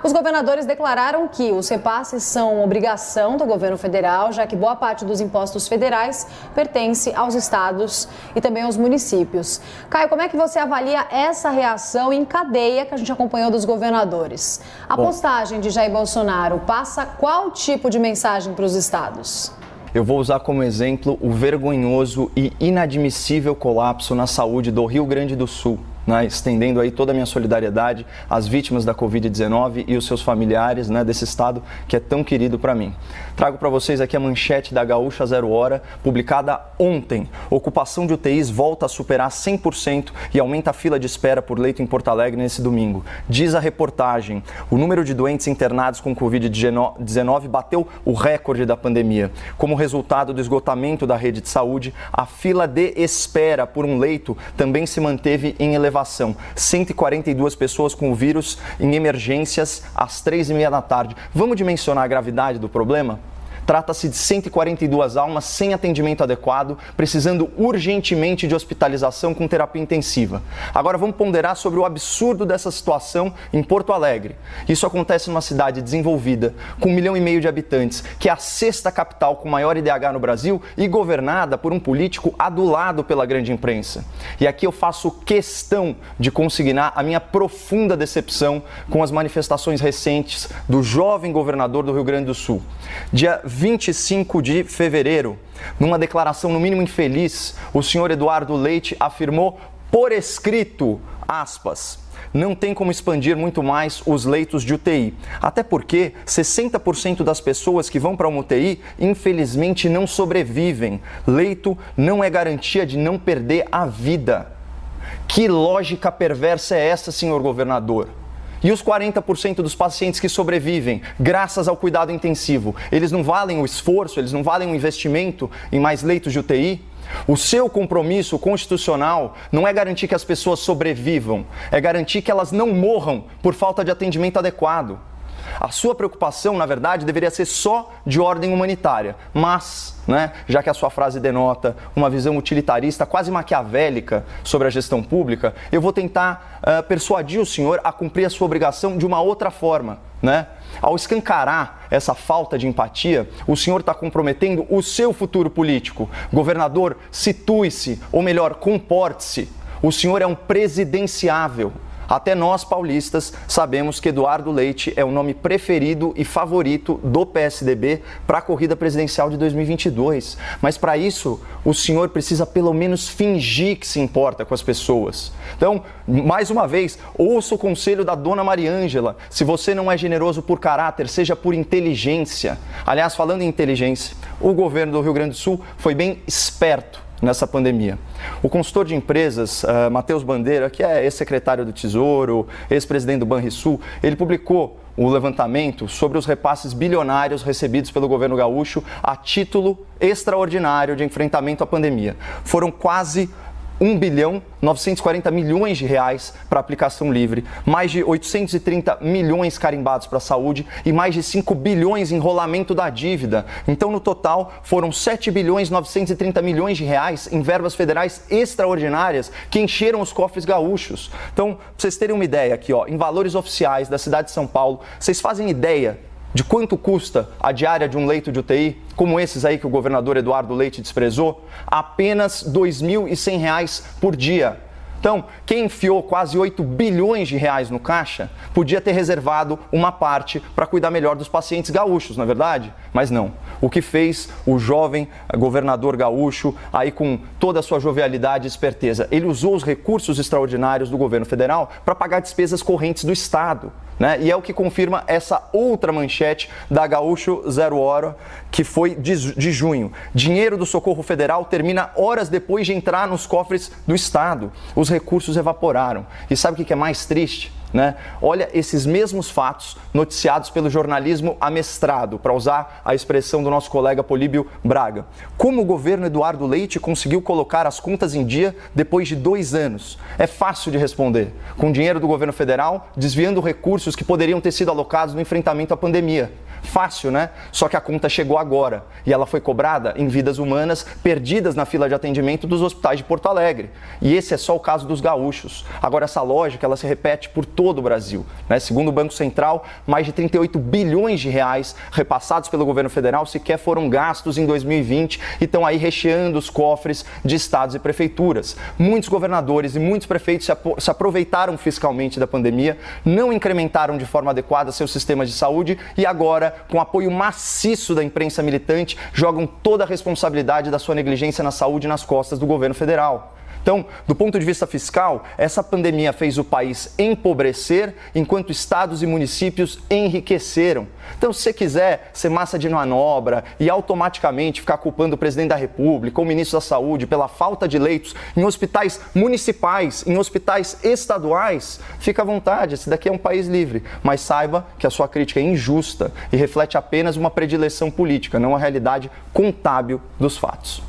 Os governadores declararam que os repasses são obrigação do governo federal, já que boa parte dos impostos federais pertence aos estados e também aos municípios. Caio, como é que você avalia essa reação em cadeia que a gente acompanhou dos governadores? A postagem de Jair Bolsonaro passa qual tipo de mensagem para os estados? Eu vou usar como exemplo o vergonhoso e inadmissível colapso na saúde do Rio Grande do Sul, né, estendendo aí toda a minha solidariedade às vítimas da Covid-19 e os seus familiares, né, desse estado que é tão querido para mim. Trago para vocês aqui a manchete da Gaúcha Zero Hora, publicada ontem. Ocupação de UTIs volta a superar 100% e aumenta a fila de espera por leito em Porto Alegre nesse domingo. Diz a reportagem, o número de doentes internados com Covid-19 bateu o recorde da pandemia. Como resultado do esgotamento da rede de saúde, a fila de espera por um leito também se manteve em elevação. 142 pessoas com o vírus em emergências às 3h30 da tarde. Vamos dimensionar a gravidade do problema? Trata-se de 142 almas sem atendimento adequado, precisando urgentemente de hospitalização com terapia intensiva. Agora vamos ponderar sobre o absurdo dessa situação em Porto Alegre. Isso acontece numa cidade desenvolvida, com 1,5 milhão de habitantes, que é a 6ª capital com maior IDH no Brasil e governada por um político adulado pela grande imprensa. E aqui eu faço questão de consignar a minha profunda decepção com as manifestações recentes do jovem governador do Rio Grande do Sul. Dia 25 de fevereiro, numa declaração no mínimo infeliz, o senhor Eduardo Leite afirmou por escrito, aspas, não tem como expandir muito mais os leitos de UTI. Até porque 60% das pessoas que vão para uma UTI, infelizmente, não sobrevivem. Leito não é garantia de não perder a vida. Que lógica perversa é essa, senhor governador? E os 40% dos pacientes que sobrevivem, graças ao cuidado intensivo, eles não valem o esforço, eles não valem o investimento em mais leitos de UTI? O seu compromisso constitucional não é garantir que as pessoas sobrevivam, é garantir que elas não morram por falta de atendimento adequado. A sua preocupação, na verdade, deveria ser só de ordem humanitária, mas, já que a sua frase denota uma visão utilitarista, quase maquiavélica sobre a gestão pública, eu vou tentar persuadir o senhor a cumprir a sua obrigação de uma outra forma, Ao escancarar essa falta de empatia, o senhor está comprometendo o seu futuro político. Governador, situe-se, ou melhor, comporte-se. O senhor é um presidenciável. Até nós, paulistas, sabemos que Eduardo Leite é o nome preferido e favorito do PSDB para a corrida presidencial de 2022. Mas para isso, o senhor precisa pelo menos fingir que se importa com as pessoas. Então, mais uma vez, ouça o conselho da dona Mariângela. Se você não é generoso por caráter, seja por inteligência. Aliás, falando em inteligência, o governo do Rio Grande do Sul foi bem esperto nessa pandemia. O consultor de empresas, Matheus Bandeira, que é ex-secretário do Tesouro, ex-presidente do Banrisul, ele publicou o levantamento sobre os repasses bilionários recebidos pelo governo gaúcho a título extraordinário de enfrentamento à pandemia. Foram quase 1,940 bilhões de reais para aplicação livre, mais de 830 milhões carimbados para a saúde e mais de 5 bilhões em rolamento da dívida. Então, no total, foram 7,930 bilhões de reais em verbas federais extraordinárias que encheram os cofres gaúchos. Então, para vocês terem uma ideia aqui, em valores oficiais da cidade de São Paulo, vocês fazem ideia de quanto custa a diária de um leito de UTI, como esses aí que o governador Eduardo Leite desprezou? Apenas R$ 2.100 por dia. Então, quem enfiou quase 8 bilhões de reais no caixa podia ter reservado uma parte para cuidar melhor dos pacientes gaúchos, não é verdade? Mas não. O que fez o jovem governador gaúcho, aí com toda a sua jovialidade e esperteza? Ele usou os recursos extraordinários do governo federal para pagar despesas correntes do Estado. E é o que confirma essa outra manchete da Gaúcho Zero Hora, que foi de junho. Dinheiro do Socorro Federal termina horas depois de entrar nos cofres do Estado. Os recursos evaporaram. E sabe o que é mais triste? Olha esses mesmos fatos noticiados pelo jornalismo amestrado, para usar a expressão do nosso colega Políbio Braga. Como o governo Eduardo Leite conseguiu colocar as contas em dia depois de 2 anos? É fácil de responder. Com dinheiro do governo federal, desviando recursos que poderiam ter sido alocados no enfrentamento à pandemia. Fácil, né? Só que a conta chegou agora e ela foi cobrada em vidas humanas perdidas na fila de atendimento dos hospitais de Porto Alegre. E esse é só o caso dos gaúchos. Agora, essa lógica, ela se repete por todo o Brasil, né? Segundo o Banco Central, mais de 38 bilhões de reais repassados pelo governo federal sequer foram gastos em 2020 e estão aí recheando os cofres de estados e prefeituras. Muitos governadores e muitos prefeitos se aproveitaram fiscalmente da pandemia, não incrementaram de forma adequada seus sistemas de saúde e agora, com apoio maciço da imprensa militante, jogam toda a responsabilidade da sua negligência na saúde nas costas do governo federal. Então, do ponto de vista fiscal, essa pandemia fez o país empobrecer, enquanto estados e municípios enriqueceram. Então, se você quiser ser massa de manobra e automaticamente ficar culpando o presidente da República ou o ministro da Saúde pela falta de leitos em hospitais municipais, em hospitais estaduais, fica à vontade, esse daqui é um país livre. Mas saiba que a sua crítica é injusta e reflete apenas uma predileção política, não a realidade contábil dos fatos.